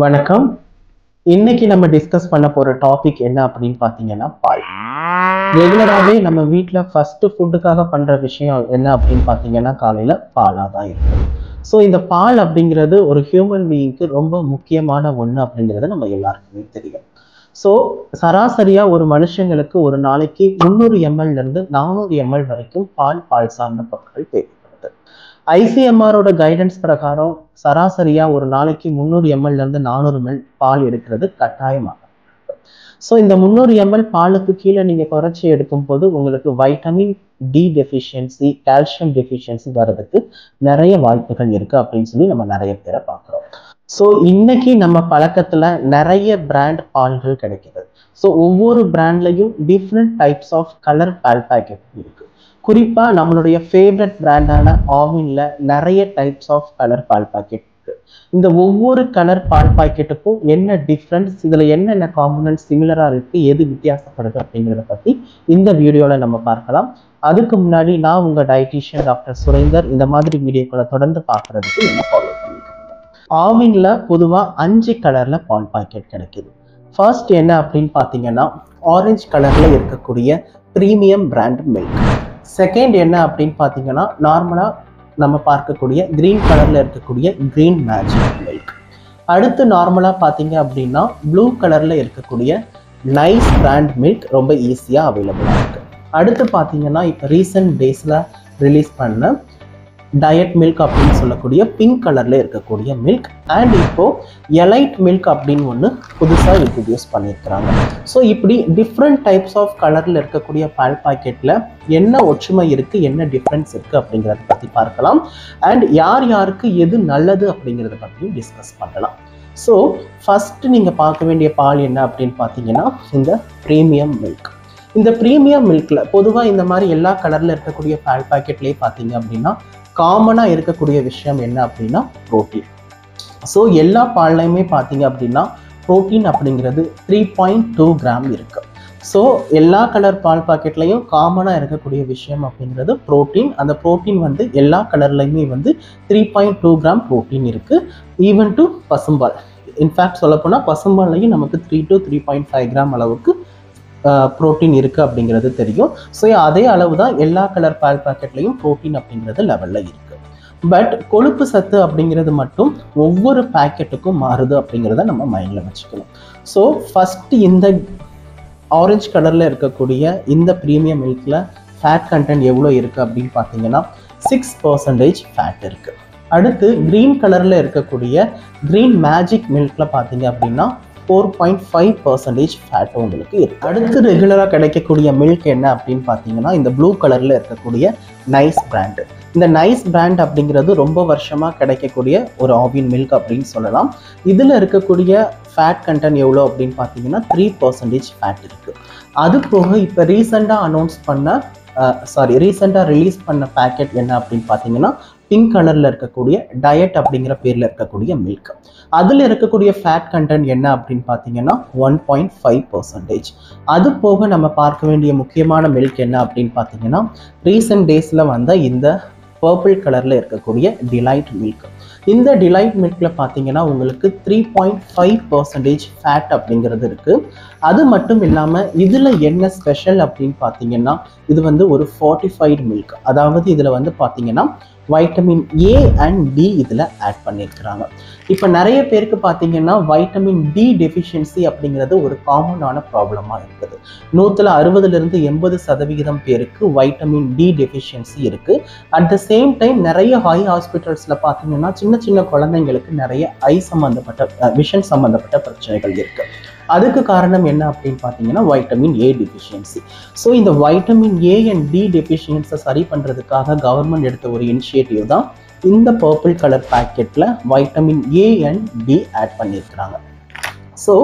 வணக்கம். இன்னைக்கு நம்ம டிஸ்கஸ் பண்ண போற டாபிக் என்ன அப்படின்னு பார்த்தீங்கன்னா பால். ரெகுலராகவே நம்ம வீட்டில் ஃபர்ஸ்ட் ஃபுட்டுக்காக பண்ற விஷயம் என்ன அப்படின்னு பார்த்தீங்கன்னா காலையில பாலாக தான் இருக்கும். ஸோ இந்த பால் அப்படிங்கிறது ஒரு ஹியூமன் பீயிங்க்கு ரொம்ப முக்கியமான ஒன்று அப்படிங்கிறது நம்ம எல்லாருக்குமே தெரியும். ஸோ சராசரியா ஒரு மனுஷங்களுக்கு ஒரு நாளைக்கு 300 ml இருந்து 400 ml வரைக்கும் பால் சார்ந்த பொருட்கள் தேவைப்படுது. ஐசிஎம்ஆரோட கைடன்ஸ் பிரகாரம் சராசரியா ஒரு நாளைக்கு 300 ml இருந்து 400 ml பால் எடுக்கிறது கட்டாயமாக. ஸோ இந்த 300 ml பாலுக்கு கீழே நீங்க குறைச்சி எடுக்கும் போது உங்களுக்கு vitamin D deficiency, calcium deficiency வர்றதுக்கு நிறைய வாய்ப்புகள் இருக்கு அப்படின்னு சொல்லி நம்ம நிறைய பேரை பார்க்குறோம். ஸோ இன்னைக்கு நம்ம பழக்கத்துல நிறைய பிராண்ட் பால்கள் கிடைக்குது. ஸோ ஒவ்வொரு பிராண்ட்லையும் டிஃப்ரெண்ட் டைப்ஸ் ஆஃப் கலர் பால் பேக்கெட் இருக்கு. குறிப்பா நம்மளுடைய ஃபேவரட் பிராண்டான ஆவின்ல நிறைய டைப்ஸ் ஆஃப் கலர் பால் பாக்கெட் இருக்கு. இந்த ஒவ்வொரு கலர் பால் பாக்கெட்டுக்கும் என்ன டிஃப்ரென்ஸ், இதுல என்னென்ன காம்பனன்ட் சிமிலரா இருக்கு, எது வித்தியாசப்படுது அப்படிங்கிறத பத்தி இந்த வீடியோல நம்ம பார்க்கலாம். அதுக்கு முன்னாடி நான் உங்க டயட்டீஷியன் டாக்டர் சுரேந்தர். இந்த மாதிரி வீடியோக்களை தொடர்ந்து பார்க்கறதுக்கு என்ன ஃபாலோ பண்ணிக்கோங்க. ஆவின்ல பொதுவா 5 கலர்ல பால் பாக்கெட் கிடைக்குது. ஃபர்ஸ்ட் என்ன அப்படின்னு பார்த்தீங்கன்னா ஆரஞ்சு கலர்ல இருக்கக்கூடிய பிரீமியம் பிராண்ட் மில்க். செகண்ட் என்ன அப்படின்னு பார்த்தீங்கன்னா நார்மலாக நம்ம பார்க்கக்கூடிய கிரீன் கலரில் இருக்கக்கூடிய கிரீன் மேஜிக் மில்க். அடுத்து நார்மலாக பார்த்தீங்க அப்படின்னா ப்ளூ கலரில் இருக்கக்கூடிய நைஸ் பிராண்ட் மில்க் ரொம்ப ஈஸியாக அவைலபிளாக இருக்குது. அடுத்து பார்த்தீங்கன்னா இப்போ ரீசெண்ட் டேஸில் ரிலீஸ் பண்ண டயட் மில்க் அப்படின்னு சொல்லக்கூடிய பிங்க் கலரில் இருக்கக்கூடிய மில்க். அண்ட் இப்போ எலைட் மில்க் அப்படின்னு ஒன்று புதுசாக இன்ட்ரடியூஸ் பண்ணியிருக்கிறாங்க. ஸோ இப்படி டிஃப்ரெண்ட் டைப்ஸ் ஆஃப் கலரில் இருக்கக்கூடிய பால் பாக்கெட்டில் என்ன ஒற்றுமை இருக்குது, என்ன டிஃப்ரென்ஸ் இருக்குது அப்படிங்கிறத பற்றி பார்க்கலாம். அண்ட் யார் யாருக்கு எது நல்லது அப்படிங்கிறத பற்றியும் டிஸ்கஸ் பண்ணலாம். ஸோ ஃபஸ்ட்டு நீங்கள் பார்க்க வேண்டிய பால் என்ன அப்படின்னு பார்த்தீங்கன்னா இந்த ப்ரீமியம் மில்க். இந்த ப்ரீமியம் மில்கில் பொதுவாக இந்த மாதிரி எல்லா கலரில் இருக்கக்கூடிய பால் பாக்கெட்லேயே பார்த்தீங்க அப்படின்னா காமனாக இருக்கக்கூடிய விஷயம் என்ன அப்படின்னா ப்ரோட்டீன். ஸோ எல்லா பால்லையுமே பார்த்தீங்க அப்படின்னா ப்ரோட்டீன் அப்படிங்கிறது 3.2 கிராம் இருக்கு. ஸோ எல்லா கலர் பால் பாக்கெட்லையும் காமனாக இருக்கக்கூடிய விஷயம் அப்படிங்கிறது ப்ரோட்டீன். அந்த ப்ரோட்டீன் வந்து எல்லா கலர்லையுமே வந்து 3.2 கிராம் ப்ரோட்டீன் இருக்கு. ஈவன் டு பசும்பால், இன்ஃபேக்ட் சொல்லப்போனால் பசும்பால்லையும் நமக்கு 3 to 3.5 கிராம் அளவுக்கு ப்ரோட்டீன் இருக்குது அப்படிங்கிறது தெரியும். ஸோ அதே அளவு தான் எல்லா கலர் பால் பாக்கெட்லையும் ப்ரோட்டீன் அப்படிங்கிறது லெவலில் இருக்குது. பட் கொழுப்பு சத்து அப்படிங்கிறது மட்டும் ஒவ்வொரு பேக்கெட்டுக்கும் மாறுது அப்படிங்கிறத நம்ம மைண்டில் வச்சுக்கணும். ஸோ ஃபஸ்ட்டு இந்த ஆரஞ்சு கலரில் இருக்கக்கூடிய இந்த ப்ரீமியம் மில்கில் ஃபேட் கண்டென்ட் எவ்வளோ இருக்குது அப்படின்னு பார்த்தீங்கன்னா 6% ஃபேட் இருக்குது. அடுத்து க்ரீன் கலரில் இருக்கக்கூடிய க்ரீன் மேஜிக் மில்கில் பார்த்தீங்க அப்படின்னா 4.5% ஃபேட் உங்களுக்கு இருக்கு. அடுத்து ரெகுலராக கிடைக்கக்கூடிய மில்க் என்ன அப்படின்னு பார்த்தீங்கன்னா இந்த ப்ளூ கலரில் இருக்கக்கூடிய நைஸ் பிராண்டு. இந்த நைஸ் பிராண்ட் அப்படிங்கிறது ரொம்ப வருஷமாக கிடைக்கக்கூடிய ஒரு ஆவின் மில்க் அப்படின்னு சொல்லலாம். இதில் இருக்கக்கூடிய ஃபேட் கண்டென்ட் எவ்வளோ அப்படின்னு பார்த்தீங்கன்னா 3% ஃபேட் இருக்குது. அது போக இப்போ ரீசெண்டாக ரிலீஸ் பண்ண பேக்கெட் என்ன அப்படின்னு பார்த்தீங்கன்னா பிங்க் கலரில் இருக்கக்கூடிய டயட் அப்படிங்கிற பேரில் இருக்கக்கூடிய மில்க். அதில் இருக்கக்கூடிய ஃபேட் கண்டென்ட் என்ன அப்படின்னு பார்த்தீங்கன்னா 1.5%. அது போக நம்ம பார்க்க வேண்டிய முக்கியமான மில்க் என்ன அப்படின்னு பார்த்தீங்கன்னா ரீசெண்ட் டேஸில் வந்த இந்த பர்பிள் கலரில் இருக்கக்கூடிய டிலைட் மில்க். இந்த டிலைட் மில்கில் பார்த்தீங்கன்னா உங்களுக்கு 3.5% ஃபேட் அப்படிங்கிறது இருக்குது. அது மட்டும் இல்லாமல் இதில் என்ன ஸ்பெஷல் அப்படின்னு பார்த்தீங்கன்னா இது வந்து ஒரு ஃபார்ட்டிஃபைடு மில்க். அதாவது இதில் வந்து பார்த்தீங்கன்னா வைட்டமின் ஏ அண்ட் டி இதில் ஆட் பண்ணியிருக்கிறாங்க. இப்போ நிறைய பேருக்கு பார்த்தீங்கன்னா வைட்டமின் டி டெஃபிஷியன்சி அப்படிங்கிறது ஒரு காமனான ப்ராப்ளமாக இருக்குது. 160 to 80% பேருக்கு வைட்டமின் டி டெஃபிஷியன்சி இருக்குது. அட் த சேம் டைம் நிறைய ஹை ஹாஸ்பிட்டல்ஸில் பார்த்தீங்கன்னா சின்ன சின்ன குழந்தைங்களுக்கு நிறைய விஷன் சம்மந்தப்பட்ட பிரச்சனைகள் இருக்குது. அதுக்கு காரணம் என்ன அப்படின்னு பார்த்தீங்கன்னா வைட்டமின் ஏ டெஃபிஷியன்சி. ஸோ இந்த வைட்டமின் ஏ அண்ட் டி டெஃபிஷியன்ஸை சரி பண்ணுறதுக்காக கவர்மெண்ட் எடுத்த ஒரு இனிஷியேட்டிவ் தான் இந்த பர்பிள் கலர் பேக்கெட்டில் vitamin A and D add பண்ணியிருக்கிறாங்க. So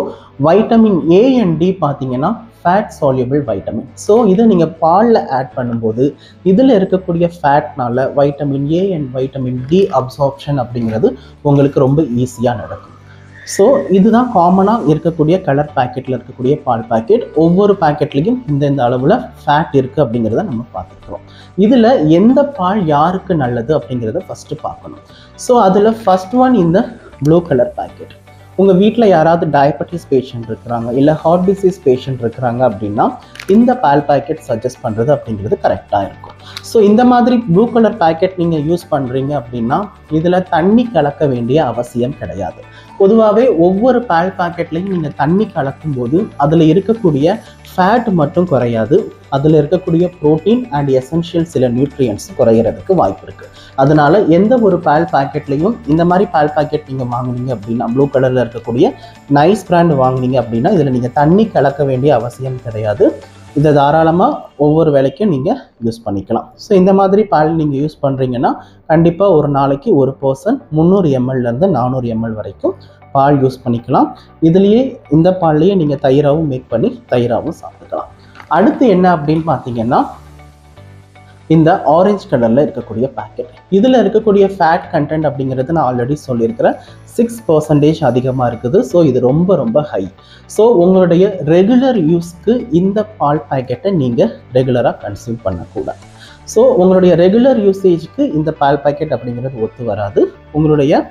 vitamin A and D பார்த்தீங்கன்னா ஃபேட் சால்யூபிள் வைட்டமின். ஸோ இதை நீங்கள் பாலில் ஆட் பண்ணும்போது இதில் இருக்கக்கூடிய ஃபேட்னால vitamin A and vitamin D absorption அப்படிங்கிறது உங்களுக்கு ரொம்ப ஈஸியாக நடக்கும். ஸோ இதுதான் காமனாக இருக்கக்கூடிய கலர் பேக்கெட்டில் இருக்கக்கூடிய பால் பேக்கெட். ஒவ்வொரு பேக்கெட்லேயும் இந்த அளவில் ஃபேட் இருக்குது அப்படிங்கிறத நம்ம பார்த்துருக்குறோம். இதில் எந்த பால் யாருக்கு நல்லது அப்படிங்கிறத ஃபஸ்ட்டு பார்க்கணும். ஸோ அதில் ஃபஸ்ட் ஒன் இந்த ப்ளூ கலர் பேக்கெட். உங்கள் வீட்டில் யாராவது டயபெட்டிஸ் பேஷண்ட் இருக்கிறாங்க, இல்லை ஹார்ட் டிசீஸ் பேஷண்ட் இருக்கிறாங்க அப்படின்னா இந்த பால் பாக்கெட் சஜஸ்ட் பண்ணுறது அப்படிங்கிறது கரெக்டாக இருக்கும். ஸோ இந்த மாதிரி ப்ளூ கலர் பேக்கெட் நீங்கள் யூஸ் பண்ணுறீங்க அப்படின்னா இதில் தண்ணி கலக்க வேண்டிய அவசியம் கிடையாது. பொதுவாகவே ஒவ்வொரு பால் பாக்கெட்லையும் நீங்கள் தண்ணி கலக்கும் போது அதில் இருக்கக்கூடிய ஃபேட் மட்டும் குறையாது, அதில் இருக்கக்கூடிய ப்ரோட்டீன் அண்ட் எசென்ஷியல் சில நியூட்ரியன்ஸ் குறையிறதுக்கு வாய்ப்பு இருக்குது. அதனால எந்த ஒரு பால் பாக்கெட்லையும் இந்த மாதிரி பால் பாக்கெட் நீங்கள் வாங்குனீங்க அப்படின்னா, ப்ளூ கலரில் இருக்கக்கூடிய நைஸ் பிராண்ட் வாங்குனீங்க அப்படின்னா இதில் நீங்கள் தண்ணி கலக்க வேண்டிய அவசியம் கிடையாது. இதை தாராளமாக ஒவ்வொரு வேலைக்கும் நீங்கள் யூஸ் பண்ணிக்கலாம். ஸோ இந்த மாதிரி பால் நீங்கள் யூஸ் பண்ணுறீங்கன்னா கண்டிப்பாக ஒரு நாளைக்கு ஒரு பர்சன் 300 ml-லேருந்து 400 ml வரைக்கும் பால் யூஸ் பண்ணிக்கலாம். இதுலேயே இந்த பால்லையே நீங்கள் தயிராகவும் மேக் பண்ணி தயிராகவும் சாப்பிட்டுக்கலாம். அடுத்து என்ன அப்படின்னு பார்த்தீங்கன்னா இந்த ஆரஞ்சு கலரில் இருக்கக்கூடிய பேக்கெட். இதில் இருக்கக்கூடிய ஃபேட் கண்டென்ட் அப்படிங்கிறது நான் ஆல்ரெடி சொல்லியிருக்கிறேன், 6% அதிகமாக இருக்குது. ஸோ இது ரொம்ப ரொம்ப ஹை. ஸோ உங்களுடைய ரெகுலர் யூஸ்க்கு இந்த பால் பேக்கெட்டை நீங்கள் ரெகுலராக கன்சியூம் பண்ணக்கூடாது. ஸோ உங்களுடைய ரெகுலர் யூசேஜுக்கு இந்த பால் பேக்கெட் அப்படிங்கிறது ஒத்து வராது. உங்களுடைய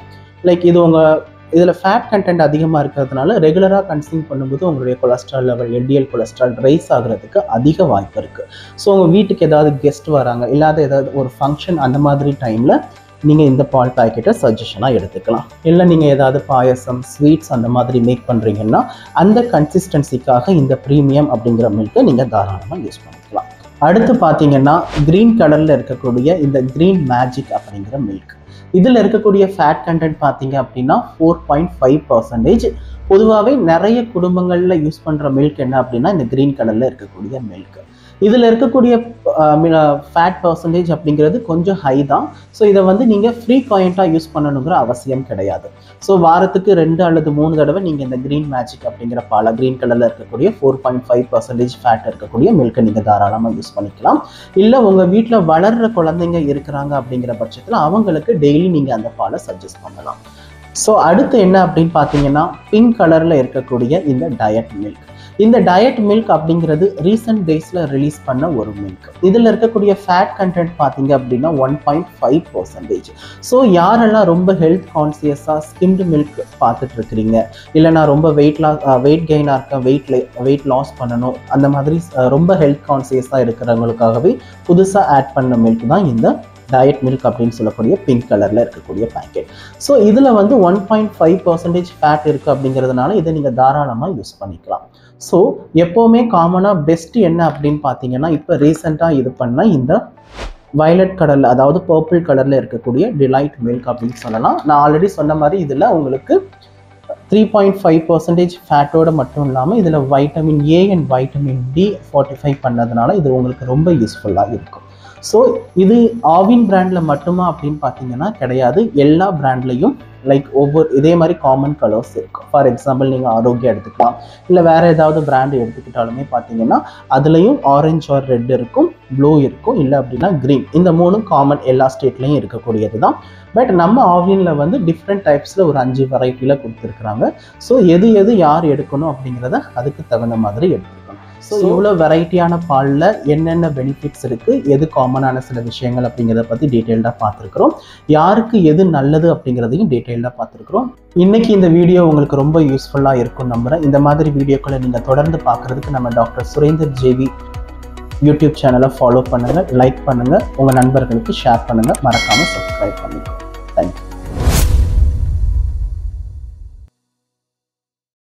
இது உங்கள் இதில் ஃபேட் கண்டென்ட் அதிகமாக இருக்கிறதுனால ரெகுலராக கன்சியூம் பண்ணும்போது உங்களுடைய cholesterol level, LDL cholesterol rice ஆகிறதுக்கு அதிக வாய்ப்பு இருக்குது. ஸோ உங்கள் வீட்டுக்கு ஏதாவது கெஸ்ட் வராங்க, இல்லாத ஏதாவது ஒரு ஃபங்க்ஷன், அந்த மாதிரி டைமில் நீங்கள் இந்த பால் பேக்கெட்டை சஜஷனாக எடுத்துக்கலாம். இல்லை நீங்கள் ஏதாவது பாயசம், ஸ்வீட்ஸ் அந்த மாதிரி மேக் பண்ணுறீங்கன்னா அந்த கன்சிஸ்டன்சிக்காக இந்த ப்ரீமியம் அப்படிங்கிற மில்க்கை நீங்கள் தாராளமாக யூஸ் பண்ணிக்கலாம். அடுத்து பார்த்தீங்கன்னா க்ரீன் கலரில் இருக்கக்கூடிய இந்த க்ரீன் மேஜிக் அப்படிங்கிற மில்க். இதில் இருக்கக்கூடிய ஃபேட் கண்டென்ட் பார்த்தீங்க அப்படின்னா 4.5%. பொதுவாகவே நிறைய குடும்பங்களில் யூஸ் பண்ணுற மில்க் என்ன அப்படின்னா இந்த க்ரீன் கலரில் இருக்கக்கூடிய மில்க். இதில் இருக்கக்கூடிய ஃபேட் பர்சன்டேஜ் அப்படிங்கிறது கொஞ்சம் ஹை தான். ஸோ இதை நீங்கள் ஃப்ரீக்வெண்ட்டாக யூஸ் பண்ணணுங்கிற அவசியம் கிடையாது. ஸோ வாரத்துக்கு 2 அல்லது 3 தடவை நீங்கள் இந்த க்ரீன் மேஜிக் அப்படிங்கிற க்ரீன் கலரில் இருக்கக்கூடிய 4.5% ஃபேட் இருக்கக்கூடிய மில்க்கை நீங்கள் தாராளமாக யூஸ் பண்ணிக்கலாம். இல்லை உங்கள் வீட்டில் வளர்கிற குழந்தைங்க இருக்கிறாங்க அப்படிங்கிற பட்சத்தில் அவங்களுக்கு டெய்லி நீங்கள் அந்த பாலை சஜஸ்ட் பண்ணலாம். ஸோ அடுத்து என்ன அப்படின்னு பார்த்தீங்கன்னா பிங்க் கலரில் இருக்கக்கூடிய இந்த டயட் மில்க். இந்த டயட் மில்க் அப்படிங்கிறது ரீசெண்ட் டேஸில் ரிலீஸ் பண்ண ஒரு மில்க். இதில் இருக்கக்கூடிய ஃபேட் கண்டென்ட் பார்த்தீங்க அப்படின்னா 1.5%. ஸோ யாரெல்லாம் ரொம்ப ஹெல்த் கான்சியஸாக ஸ்கிம்டு மில்க் பார்த்துட்டு இருக்கிறீங்க, இல்லை நான் ரொம்ப வெயிட் கெயினாக இருக்கேன், வெயிட் லாஸ் பண்ணணும், அந்த மாதிரி ரொம்ப ஹெல்த் கான்சியஸாக இருக்கிறவங்களுக்காகவே புதுசாக ஆட் பண்ண மில்க் தான் இந்த டயட் மில்க் அப்படின்னு சொல்லக்கூடிய பிங்க் கலரில் இருக்கக்கூடிய பேக்கெட். ஸோ இதில் 1.5% ஃபேட் இருக்குது அப்படிங்கிறதுனால இதை நீங்கள் தாராளமாக யூஸ் பண்ணிக்கலாம். ஸோ எப்போவுமே காமனாக பெஸ்ட் என்ன அப்படின்னு பார்த்தீங்கன்னா இப்போ ரீசெண்டாக இது பண்ண இந்த வயலட் கலரில், அதாவது பர்பிள் கலரில் இருக்கக்கூடிய டிலைட் மில்க் அப்படின்னு சொல்லலாம். நான் ஆல்ரெடி சொன்ன மாதிரி இதில் உங்களுக்கு 3.5% ஃபேட்டோடு மட்டும் இல்லாமல் இதில் vitamin A and vitamin D fortify பண்ணதுனால இது உங்களுக்கு ரொம்ப யூஸ்ஃபுல்லாக இருக்கும். ஸோ இது ஆவின் பிராண்டில் மட்டுமா அப்படின்னு பார்த்தீங்கன்னா கிடையாது. எல்லா பிராண்ட்லையும் இதே மாதிரி காமன் கலர்ஸ் இருக்கும். ஃபார் எக்ஸாம்பிள் நீங்கள் ஆரோக்கியா எடுத்துக்கலாம், இல்லை வேறு ஏதாவது பிராண்டு எடுத்துக்கிட்டாலுமே பார்த்தீங்கன்னா அதுலேயும் ஆரஞ்சு ஆர் ரெட் இருக்கும், ப்ளூ இருக்கும், இல்லை அப்படின்னா க்ரீன். இந்த 3 காமன் எல்லா ஸ்டேட்லையும் இருக்கக்கூடியது தான். பட் நம்ம ஆவினில் டிஃப்ரெண்ட் டைப்ஸில் ஒரு 5 வெரைட்டியில் கொடுத்துருக்குறாங்க. ஸோ எது யார் எடுக்கணும் அப்படிங்கிறத அதுக்கு தகுந்த மாதிரி எடுத்துருக்கணும். ஸோ இவ்வளோ வெரைட்டியான பாலில் என்னென்ன பெனிஃபிட்ஸ் இருக்குது, எது காமனான சில விஷயங்கள் அப்படிங்கிறத பற்றி டீட்டெயில்டாக பார்த்துருக்குறோம். யாருக்கு எது நல்லது அப்படிங்கிறதையும் டீட்டெயில்டாக பார்த்துருக்குறோம். இன்றைக்கி இந்த வீடியோ உங்களுக்கு ரொம்ப யூஸ்ஃபுல்லாக இருக்கும் நம்புகிறேன். இந்த மாதிரி வீடியோக்களை நீங்கள் தொடர்ந்து பார்க்குறதுக்கு நம்ம டாக்டர் சுரேந்தர் ஜேவி யூடியூப் சேனலை ஃபாலோ பண்ணுங்கள், லைக் பண்ணுங்கள், உங்கள் நண்பர்களுக்கு ஷேர் பண்ணுங்கள், மறக்காமல் சப்ஸ்கிரைப் பண்ணுங்கள்.